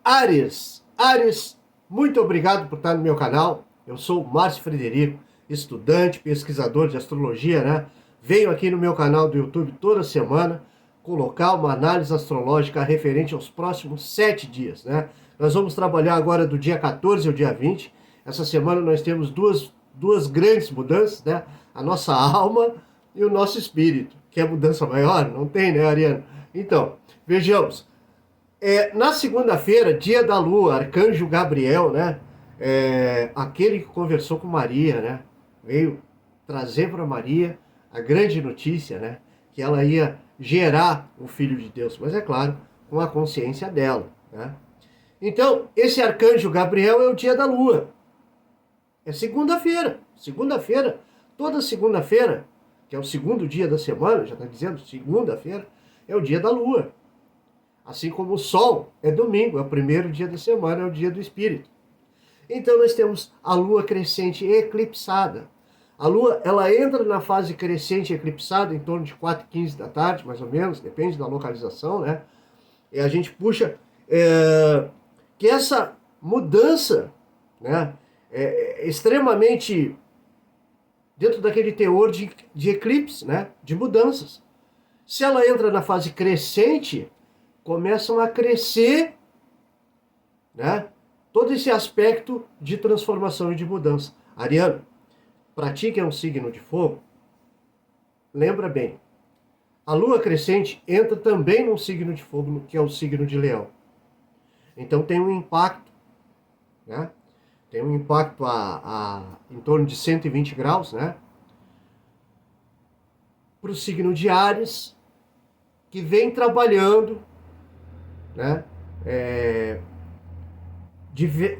Ares, muito obrigado por estar no meu canal. Eu sou o Márcio Frederico, estudante, pesquisador de astrologia, né? Venho aqui no meu canal do YouTube toda semana colocar uma análise astrológica referente aos próximos 7 dias, né? Nós vamos trabalhar agora do dia 14 ao dia 20. Essa semana nós temos duas grandes mudanças, né? A nossa alma e o nosso espírito. Quer mudança maior? Não tem, né, Ariano? Então, vejamos. Na segunda-feira, dia da lua, arcanjo Gabriel, né? Aquele que conversou com Maria, né? Veio trazer para Maria a grande notícia, né? Que ela ia gerar o Filho de Deus, mas é claro, com a consciência dela, né? Então, esse arcanjo Gabriel é o dia da lua. É segunda-feira. Segunda-feira, toda segunda-feira, que é o segundo dia da semana, já está dizendo, segunda-feira, é o dia da lua. Assim como o Sol é domingo, é o primeiro dia da semana, é o dia do Espírito. Então nós temos a Lua crescente eclipsada. A Lua, ela entra na fase crescente eclipsada em torno de 4h15 da tarde, mais ou menos, depende da localização, né? E a gente puxa que essa mudança, né, é extremamente dentro daquele teor de eclipse, né, de mudanças. Se ela entra na fase crescente, começam a crescer, né, todo esse aspecto de transformação e de mudança. Ariano, para ti que é um signo de fogo, lembra bem, a lua crescente entra também num signo de fogo, que é o signo de Leão. Então tem um impacto, né? Tem um impacto em torno de 120 graus, né? Para o signo de Áries, que vem trabalhando, né?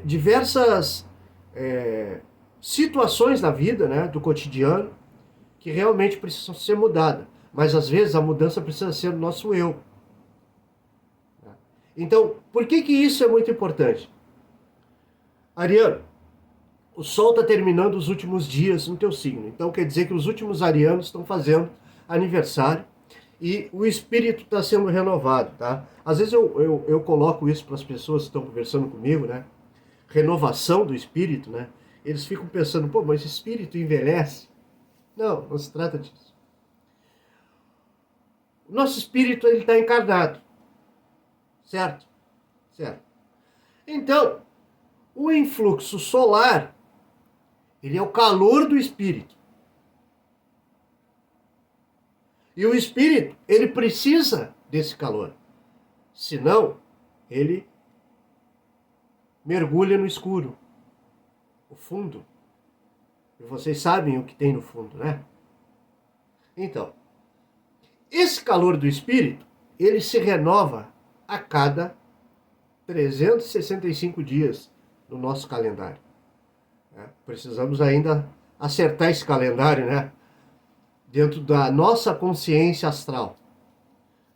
Diversas situações na vida, né, do cotidiano, que realmente precisam ser mudadas. Mas às vezes a mudança precisa ser do nosso eu. Então, por que isso é muito importante? Ariano, o Sol está terminando os últimos dias no teu signo. Então quer dizer que os últimos arianos estão fazendo aniversário e o espírito está sendo renovado, tá? Às vezes eu coloco isso para as pessoas que estão conversando comigo, né? Renovação do espírito, né? Eles ficam pensando, pô, mas esse espírito envelhece? Não, não se trata disso. O nosso espírito, ele está encarnado, certo? Certo. Então, o influxo solar, ele é o calor do espírito. E o espírito, ele precisa desse calor. Senão, ele mergulha no escuro, o fundo. E vocês sabem o que tem no fundo, né? Então, esse calor do espírito, ele se renova a cada 365 dias no nosso calendário. Precisamos ainda acertar esse calendário, né? Dentro da nossa consciência astral.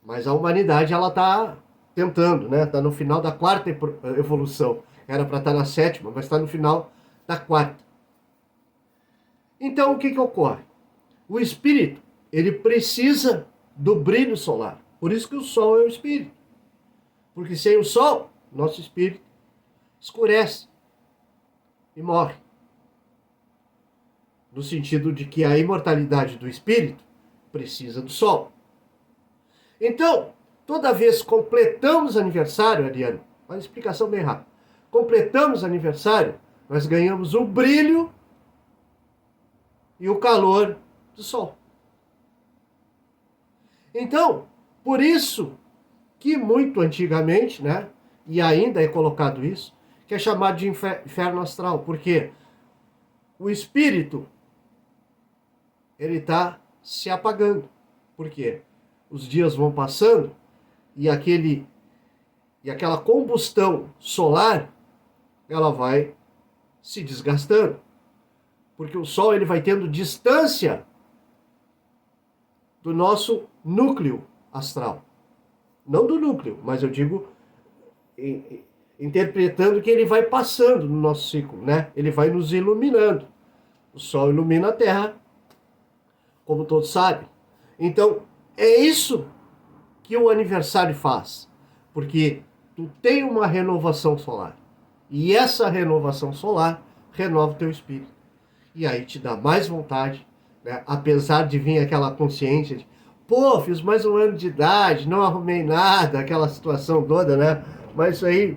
Mas a humanidade, ela está tentando, né? Está no final da quarta evolução. Era para estar na sétima, mas está no final da quarta. Então, o que ocorre? O espírito, ele precisa do brilho solar. Por isso que o Sol é o espírito. Porque sem o Sol, nosso espírito escurece e morre. No sentido de que a imortalidade do espírito precisa do Sol. Então, toda vez que completamos aniversário, Ariano, uma explicação bem rápida. Completamos aniversário, nós ganhamos o brilho e o calor do Sol. Então, por isso que muito antigamente, né, e ainda é colocado isso, que é chamado de inferno astral, porque o espírito, ele está se apagando. Por quê? Os dias vão passando e aquela combustão solar, ela vai se desgastando. Porque o Sol, ele vai tendo distância do nosso núcleo astral. Não do núcleo, mas eu digo interpretando que ele vai passando no nosso ciclo, né? Ele vai nos iluminando. O Sol ilumina a Terra, como todos sabem. Então, é isso que o aniversário faz. Porque tu tem uma renovação solar. E essa renovação solar renova o teu espírito. E aí te dá mais vontade, né? Apesar de vir aquela consciência de, pô, fiz mais um ano de idade, não arrumei nada, aquela situação toda, né? Mas isso aí,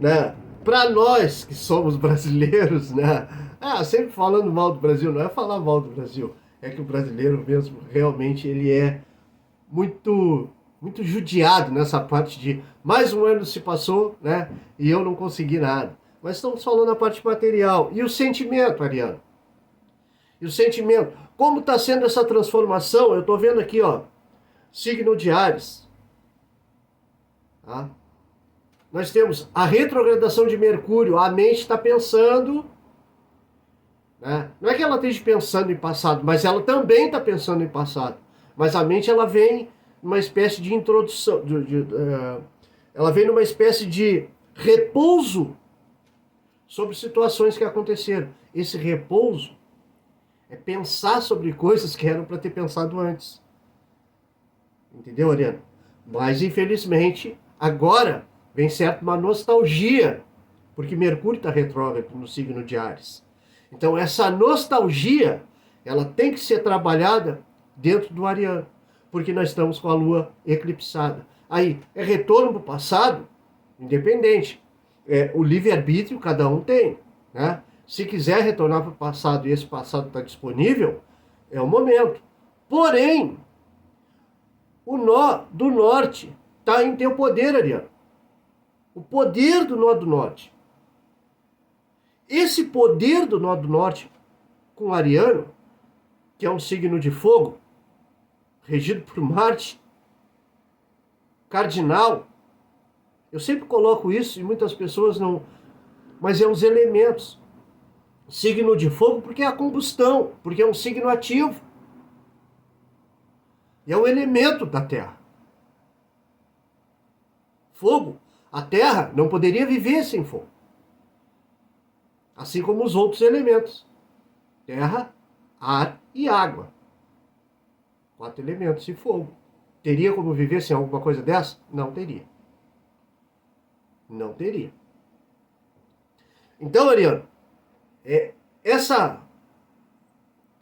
né? Para nós que somos brasileiros, né? Sempre falando mal do Brasil, não é falar mal do Brasil, é que o brasileiro mesmo, realmente, ele é muito judiado nessa parte de mais um ano se passou, né? E eu não consegui nada. Mas estamos falando da parte material. E o sentimento, Ariano? E o sentimento? Como está sendo essa transformação? Eu estou vendo aqui, ó, signo de Áries. Tá? Nós temos a retrogradação de Mercúrio. A mente está pensando, né? Não é que ela esteja pensando em passado, mas ela também está pensando em passado. Mas a mente, ela vem numa espécie de introdução, ela vem numa espécie de repouso sobre situações que aconteceram. Esse repouso é pensar sobre coisas que eram para ter pensado antes. Entendeu, Ariana? Mas, infelizmente, agora vem certo uma nostalgia, porque Mercúrio está retrógrado no signo de Áries. Então, essa nostalgia, ela tem que ser trabalhada dentro do Ariano, porque nós estamos com a Lua eclipsada. Aí, é retorno para o passado, independente. O livre-arbítrio cada um tem, né? Se quiser retornar para o passado e esse passado está disponível, é o momento. Porém, o nó do norte está em teu poder, Ariano. O poder do nó do norte. Esse poder do nó do norte com Ariano, que é um signo de fogo, regido por Marte, cardinal. Eu sempre coloco isso e muitas pessoas não... Mas é os elementos. Signo de fogo porque é a combustão, porque é um signo ativo. E é um elemento da Terra. Fogo. A Terra não poderia viver sem fogo. Assim como os outros elementos. Terra, ar e água. 4 elementos e fogo. Teria como viver sem alguma coisa dessa? Não teria. Não teria. Então, Ariano,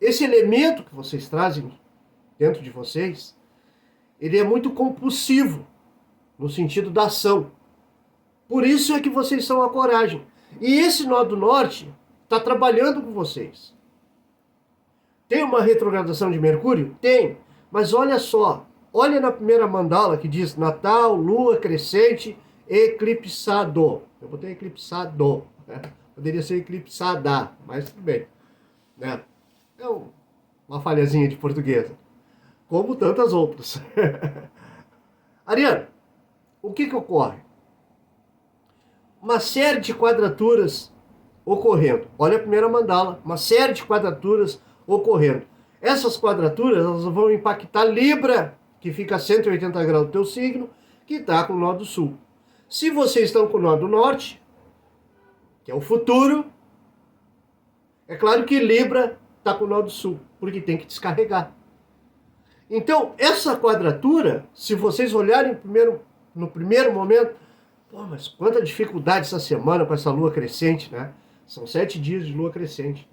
esse elemento que vocês trazem dentro de vocês, ele é muito compulsivo, no sentido da ação. Por isso é que vocês são a coragem. E esse nó do norte está trabalhando com vocês. Tem uma retrogradação de Mercúrio? Tem. Mas olha só, olha na primeira mandala que diz Natal, Lua, crescente, eclipsado. Eu botei eclipsado, né? Poderia ser eclipsada, mas tudo bem, né? É uma falhazinha de portuguesa, como tantas outras. Ariano, o que ocorre? Uma série de quadraturas ocorrendo. Olha a primeira mandala, uma série de quadraturas ocorrendo. Essas quadraturas, elas vão impactar Libra, que fica a 180 graus do teu signo, que está com o nó do sul. Se vocês estão com o nó do norte, que é o futuro, é claro que Libra está com o nó do sul, porque tem que descarregar. Então, essa quadratura, se vocês olharem no primeiro momento, pô, mas quanta dificuldade essa semana com essa lua crescente, né? São 7 dias de lua crescente.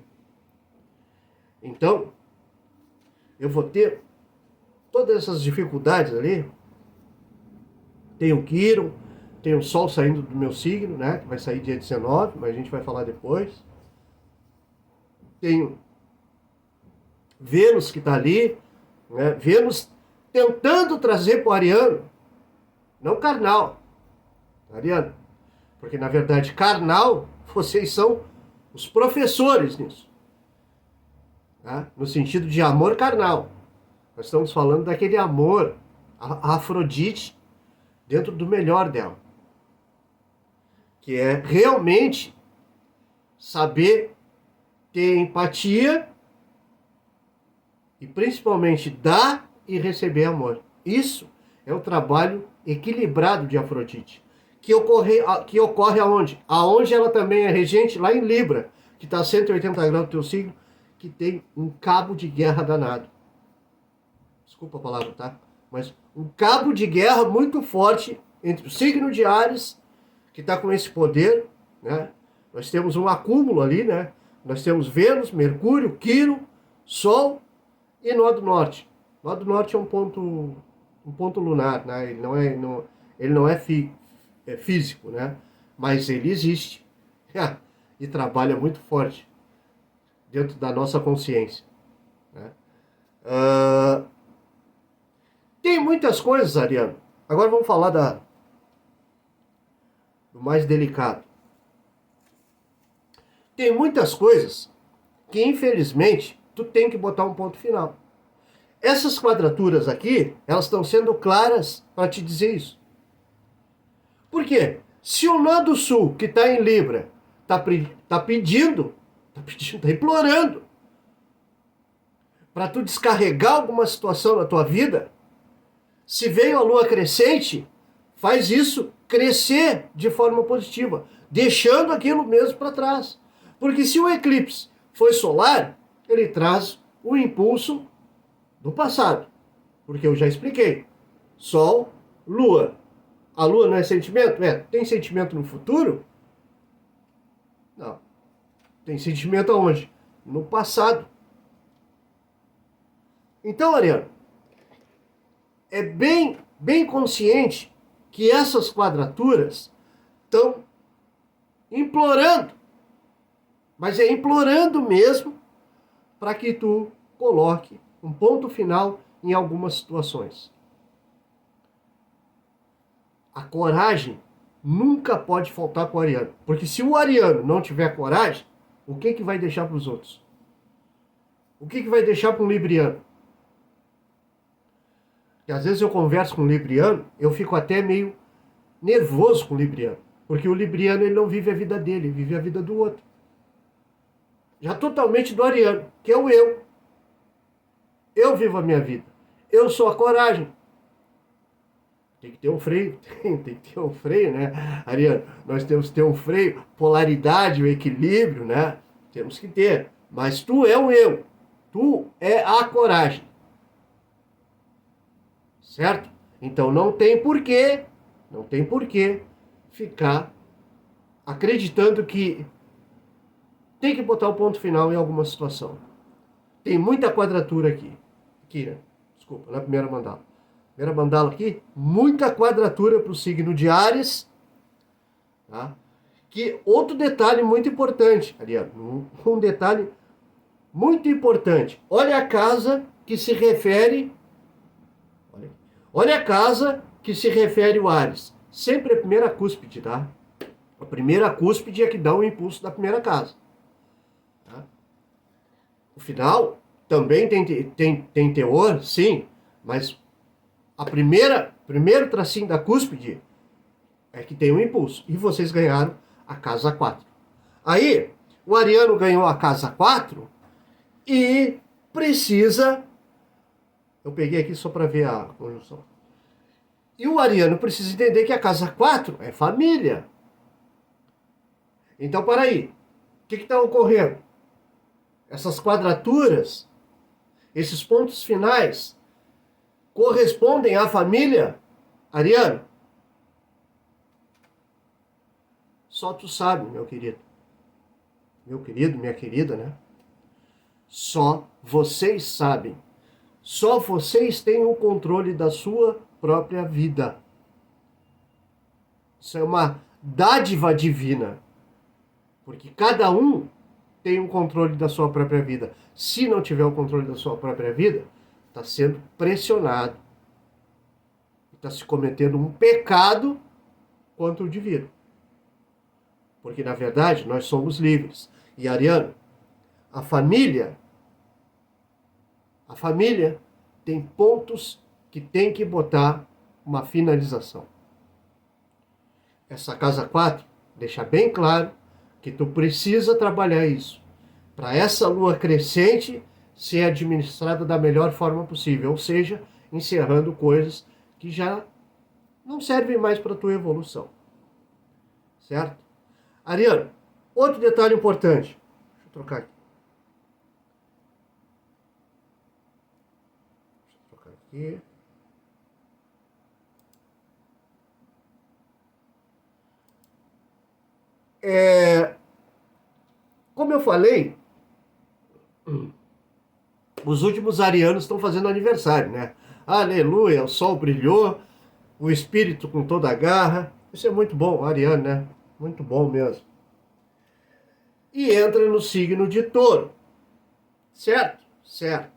Então, eu vou ter todas essas dificuldades ali. Tem o Quirón, tem o Sol saindo do meu signo, né? Que vai sair dia 19, mas a gente vai falar depois. Tem Vênus que está ali, né? Vênus tentando trazer para o Ariano, não carnal, Ariano, porque na verdade carnal, vocês são os professores nisso, tá? No sentido de amor carnal. Nós estamos falando daquele amor, a Afrodite, dentro do melhor dela, que é realmente saber ter empatia e principalmente dar e receber amor. Isso é o trabalho equilibrado de Afrodite, que ocorre aonde? Aonde ela também é regente, lá em Libra, que está a 180 graus do teu signo, que tem um cabo de guerra danado. Desculpa a palavra, tá? Mas um cabo de guerra muito forte entre o signo de Áries, que está com esse poder, né? Nós temos um acúmulo ali, né? Nós temos Vênus, Mercúrio, Quirón, Sol e Nó do Norte. Nó do Norte é um ponto lunar, né? Ele não é, é físico, né? Mas ele existe e trabalha muito forte dentro da nossa consciência, né? Uh, tem muitas coisas, Ariano. Agora vamos falar do mais delicado. Tem muitas coisas que, infelizmente, tu tem que botar um ponto final. Essas quadraturas aqui, elas estão sendo claras para te dizer isso. Por quê? Se o nó do sul, que está em Libra, está pedindo, está implorando para tu descarregar alguma situação na tua vida, se veio a lua crescente, faz isso crescer de forma positiva, deixando aquilo mesmo para trás. Porque se o eclipse foi solar, ele traz o impulso do passado. Porque eu já expliquei. Sol, lua. A lua não é sentimento? É. Tem sentimento no futuro? Não. Tem sentimento aonde? No passado. Então, Ariano, é bem consciente que essas quadraturas estão implorando, mas é implorando mesmo para que tu coloque um ponto final em algumas situações. A coragem nunca pode faltar para o ariano, porque se o ariano não tiver coragem, o que vai deixar para os outros? O que vai deixar para um libriano? E às vezes eu converso com um libriano, eu fico até meio nervoso com o libriano, porque o libriano ele não vive a vida dele, ele vive a vida do outro. Já totalmente do ariano, que é o eu. Eu vivo a minha vida. Eu sou a coragem. Tem que ter um freio, tem que ter um freio, né, Ariano? Nós temos que ter um freio, polaridade, o equilíbrio, né? Temos que ter. Mas tu é o eu. Tu é a coragem. Certo? Então não tem porquê ficar acreditando que tem que botar o ponto final em alguma situação. Tem muita quadratura aqui. Aqui, né? Desculpa, na primeira mandala. Primeira mandala aqui, muita quadratura para o signo de Áries. Tá? Que outro detalhe muito importante, Ariano, um detalhe muito importante. Olha a casa que se refere. Olha a casa que se refere o Áries. Sempre a primeira cúspide, tá? A primeira cúspide é que dá o impulso da primeira casa. Tá? O final também tem teor, sim, mas primeiro tracinho da cúspide é que tem um impulso. E vocês ganharam a casa 4. Aí, o ariano ganhou a casa 4 e precisa... Eu peguei aqui só para ver a conjunção. E o ariano precisa entender que a casa 4 é família. Então, para aí. O que está ocorrendo? Essas quadraturas, esses pontos finais, correspondem à família, Ariano? Só tu sabe, meu querido. Meu querido, minha querida, né? Só vocês sabem. Só vocês têm o controle da sua própria vida. Isso é uma dádiva divina. Porque cada um tem um controle da sua própria vida. Se não tiver o controle da sua própria vida, está sendo pressionado. Está se cometendo um pecado contra o divino. Porque, na verdade, nós somos livres. E, Ariano, a família tem pontos que tem que botar uma finalização. Essa casa 4 deixa bem claro que tu precisa trabalhar isso. Para essa lua crescente ser administrada da melhor forma possível. Ou seja, encerrando coisas que já não servem mais para a tua evolução. Certo? Ariano, outro detalhe importante. Deixa eu trocar aqui. Aqui. Como eu falei, os últimos arianos estão fazendo aniversário, né? Aleluia, o sol brilhou, o espírito com toda a garra. Isso é muito bom, ariano, né? Muito bom mesmo. E entra no signo de Touro, certo? Certo.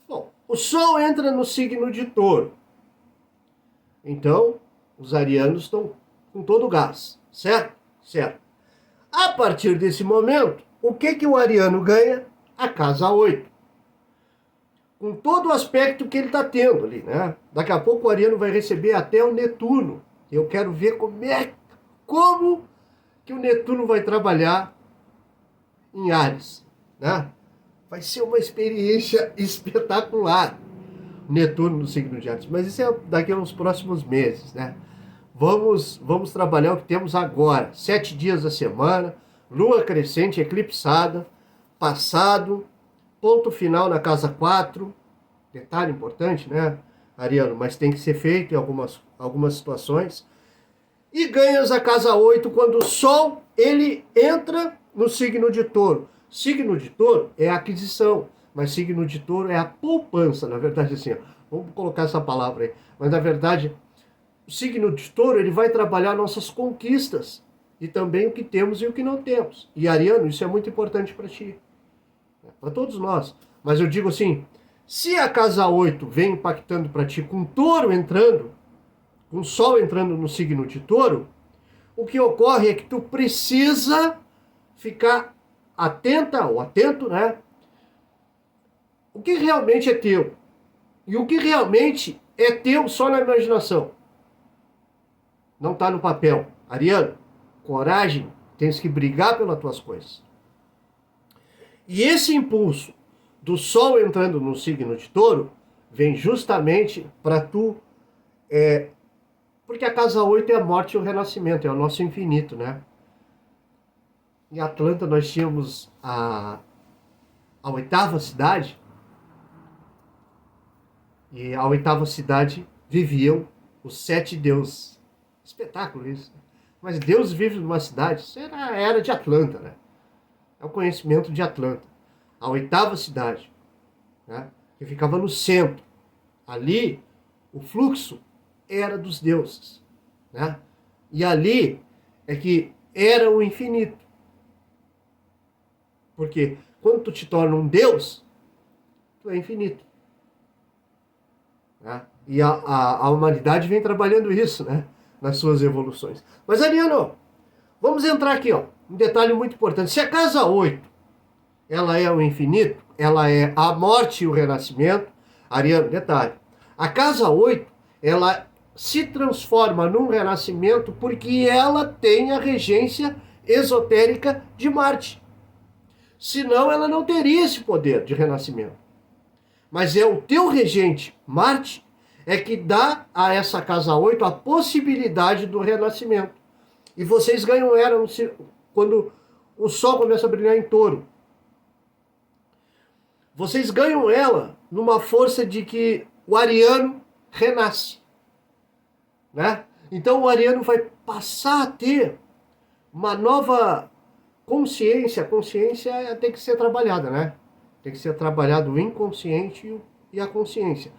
Bom, o sol entra no signo de Touro. Então, os arianos estão com todo o gás, certo? Certo. A partir desse momento, o que que o ariano ganha? A casa 8. Com todo o aspecto que ele está tendo ali, né? Daqui a pouco o ariano vai receber até o Netuno. Eu quero ver como que o Netuno vai trabalhar em Áries, né? Vai ser uma experiência espetacular. Netuno no signo de Áries, mas isso é daqui a uns próximos meses, né? Vamos trabalhar o que temos agora. 7 dias da semana, lua crescente eclipsada, passado, ponto final na casa 4. Detalhe importante, né, Ariano? Mas tem que ser feito em algumas situações. E ganhas a casa 8 quando o Sol ele entra no signo de Touro. Signo de Touro é a aquisição, mas signo de Touro é a poupança, na verdade assim, ó, vamos colocar essa palavra aí. Mas na verdade, o signo de Touro ele vai trabalhar nossas conquistas e também o que temos e o que não temos. E Ariano, isso é muito importante para ti, para todos nós. Mas eu digo assim, se a casa 8 vem impactando para ti com Touro entrando, com Sol entrando no signo de Touro, o que ocorre é que tu precisa ficar atenta ou atento, né? O que realmente é teu e o que realmente é teu só na imaginação. Não está no papel. Ariano, coragem, tens que brigar pelas tuas coisas. E esse impulso do Sol entrando no signo de Touro vem justamente para tu. Porque a casa 8 é a morte e o renascimento, é o nosso infinito, né? Em Atlanta nós tínhamos a oitava cidade, e a oitava cidade viviam os 7 deuses. Espetáculo isso. Mas Deus vive numa cidade, isso era a era de Atlanta, né? É o conhecimento de Atlanta. A oitava cidade, né? Que ficava no centro. Ali, o fluxo era dos deuses, né? E ali é que era o infinito. Porque quando tu te torna um deus, tu é infinito. Né? E a humanidade vem trabalhando isso, né? Nas suas evoluções. Mas, Ariano, vamos entrar aqui, ó. Um detalhe muito importante. Se a casa 8 ela é o infinito, ela é a morte e o renascimento, Ariano, detalhe. A casa 8 ela se transforma num renascimento porque ela tem a regência esotérica de Marte. Senão ela não teria esse poder de renascimento. Mas é o teu regente, Marte, é que dá a essa casa 8 a possibilidade do renascimento. E vocês ganham ela quando o Sol começa a brilhar em Touro. Vocês ganham ela numa força de que o ariano renasce. Né? Então o ariano vai passar a ter uma nova consciência. A consciência tem que ser trabalhada, né? Tem que ser trabalhado o inconsciente e a consciência.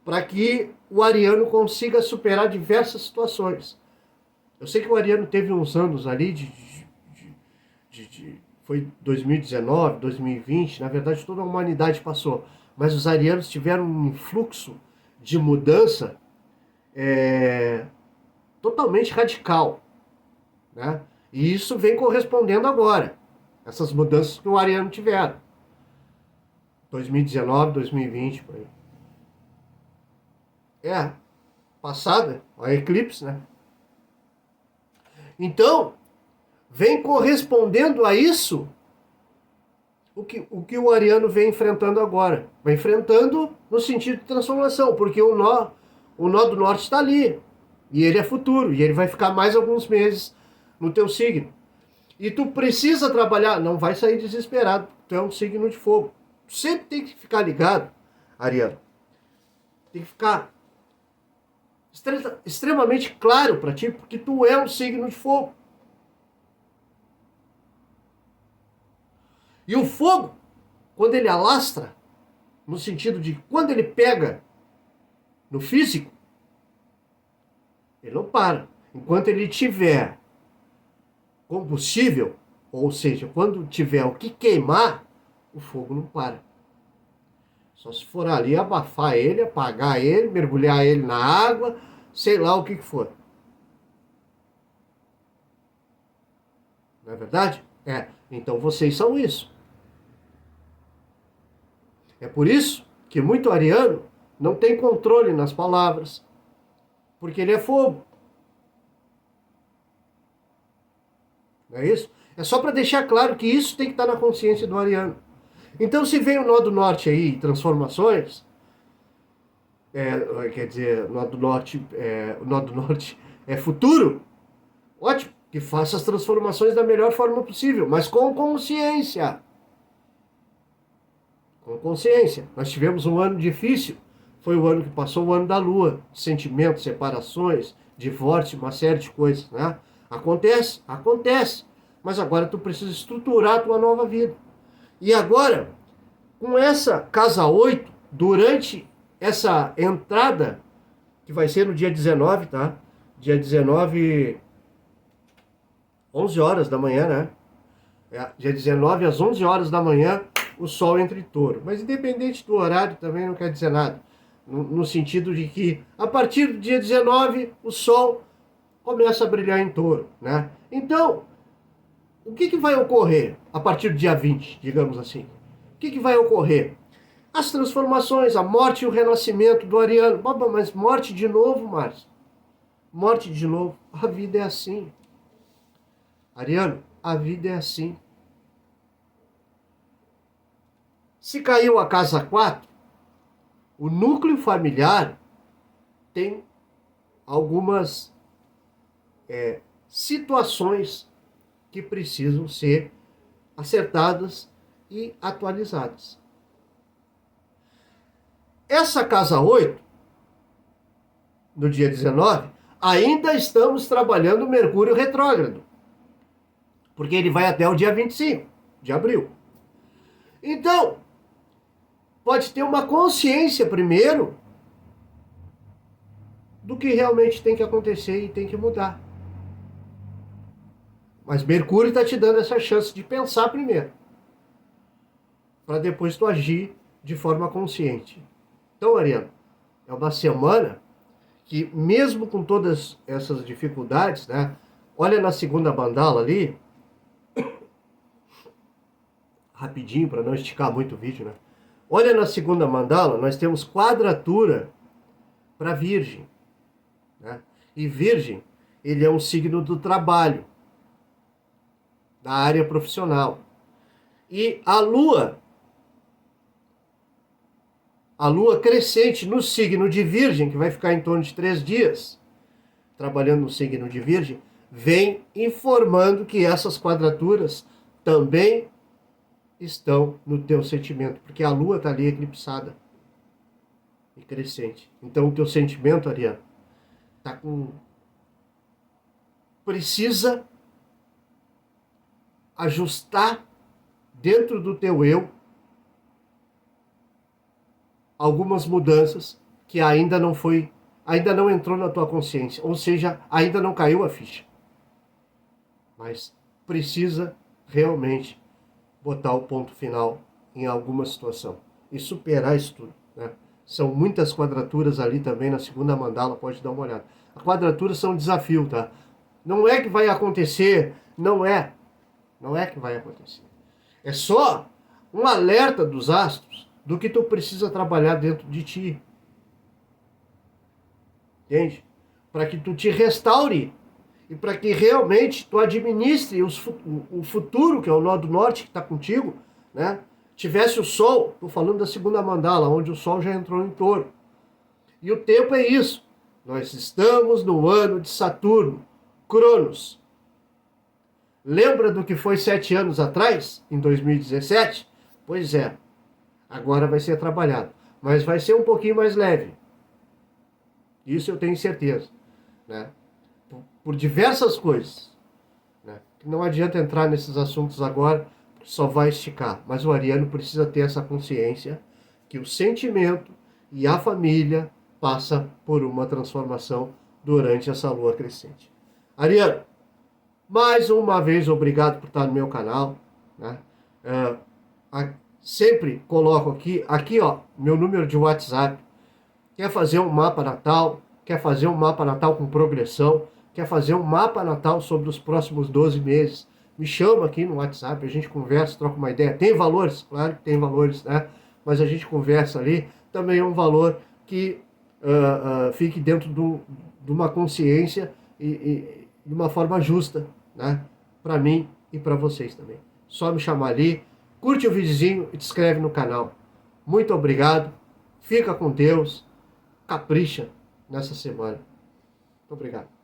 Para que o ariano consiga superar diversas situações. Eu sei que o ariano teve uns anos ali foi 2019, 2020, na verdade toda a humanidade passou. Mas os arianos tiveram um influxo de mudança totalmente radical. Né? E isso vem correspondendo agora. Essas mudanças que o ariano tiveram. 2019, 2020, por aí. Passada, a eclipse, né? Então, vem correspondendo a isso o que o ariano vem enfrentando agora. Vem enfrentando no sentido de transformação, porque o nó do norte está ali. E ele é futuro, e ele vai ficar mais alguns meses no teu signo. E tu precisa trabalhar, não vai sair desesperado, tu é um signo de fogo. Tu sempre tem que ficar ligado, Ariano. Tem que ficar extremamente claro para ti, porque tu é um signo de fogo. E o fogo, quando ele alastra, no sentido de quando ele pega no físico, ele não para. Enquanto ele tiver combustível, ou seja, quando tiver o que queimar, o fogo não para. Só se for ali abafar ele, apagar ele, mergulhar ele na água, sei lá o que for. Não é verdade? Então vocês são isso. É por isso que muito ariano não tem controle nas palavras, porque ele é fogo. Não é isso? É só para deixar claro que isso tem que estar na consciência do ariano. Então, se vem o nó do norte aí, transformações, quer dizer, o nó do norte é futuro, ótimo, que faça as transformações da melhor forma possível, mas com consciência. Com consciência. Nós tivemos um ano difícil, foi o ano que passou, o ano da lua, sentimentos, separações, divórcio, uma série de coisas, né? Acontece, mas agora tu precisa estruturar a tua nova vida. E agora, com essa casa 8, durante essa entrada, que vai ser no dia 19, tá? Dia 19, 11 horas da manhã, né? Dia 19 às 11 horas da manhã, o Sol entra em Touro. Mas independente do horário, também não quer dizer nada. No sentido de que, a partir do dia 19, o Sol começa a brilhar em Touro, né? Então, o que vai ocorrer a partir do dia 20, digamos assim? O que vai ocorrer? As transformações, a morte e o renascimento do ariano. Mas morte de novo, Márcio? Morte de novo. A vida é assim. Ariano, a vida é assim. Se caiu a casa 4, o núcleo familiar tem algumas situações que precisam ser acertadas e atualizadas. Essa casa 8, no dia 19, ainda estamos trabalhando o Mercúrio retrógrado, porque ele vai até o dia 25 de abril. Então, pode ter uma consciência primeiro do que realmente tem que acontecer e tem que mudar. Mas Mercúrio está te dando essa chance de pensar primeiro, para depois tu agir de forma consciente. Então, Ariano, é uma semana que, mesmo com todas essas dificuldades, né? Olha na segunda mandala ali, rapidinho, para não esticar muito o vídeo, né? Olha na segunda mandala, nós temos quadratura para Virgem, né? E Virgem, ele é um signo do trabalho, da área profissional. E a Lua crescente no signo de Virgem, que vai ficar em torno de 3 dias, trabalhando no signo de Virgem, vem informando que essas quadraturas também estão no teu sentimento, porque a Lua está ali eclipsada e crescente. Então o teu sentimento, Ariano, precisa ajustar dentro do teu eu algumas mudanças que ainda não entrou na tua consciência, ou seja, ainda não caiu a ficha. Mas precisa realmente botar o ponto final em alguma situação e superar isso tudo, né? São muitas quadraturas ali também na segunda mandala, pode dar uma olhada. As quadraturas são um desafio, tá? Não é que vai acontecer, não é que vai acontecer. É só um alerta dos astros do que tu precisa trabalhar dentro de ti. Entende? Para que tu te restaure e para que realmente tu administre o futuro, que é o nó do norte que está contigo, né? Tivesse o Sol, estou falando da segunda mandala, onde o Sol já entrou em Touro. E o tempo é isso. Nós estamos no ano de Saturno, Cronos. Lembra do que foi 7 anos atrás, em 2017? Pois é, agora vai ser trabalhado, mas vai ser um pouquinho mais leve. Isso eu tenho certeza, né? Por diversas coisas, né? Não adianta entrar nesses assuntos agora, só vai esticar. Mas o ariano precisa ter essa consciência que o sentimento e a família passa por uma transformação durante essa lua crescente. Ariano, mais uma vez obrigado por estar no meu canal, né? Sempre coloco aqui ó, meu número de WhatsApp. Quer fazer um mapa natal? Quer fazer um mapa natal com progressão? Quer fazer um mapa natal sobre os próximos 12 meses? Me chama aqui no WhatsApp, a gente conversa, troca uma ideia. Tem valores? Claro que tem valores, né? Mas a gente conversa ali. Também é um valor que fique dentro de uma consciência e de uma forma justa, né? Para mim e para vocês também. Só me chamar ali, curte o videozinho e te inscreve no canal. Muito obrigado, fica com Deus, capricha nessa semana. Muito obrigado.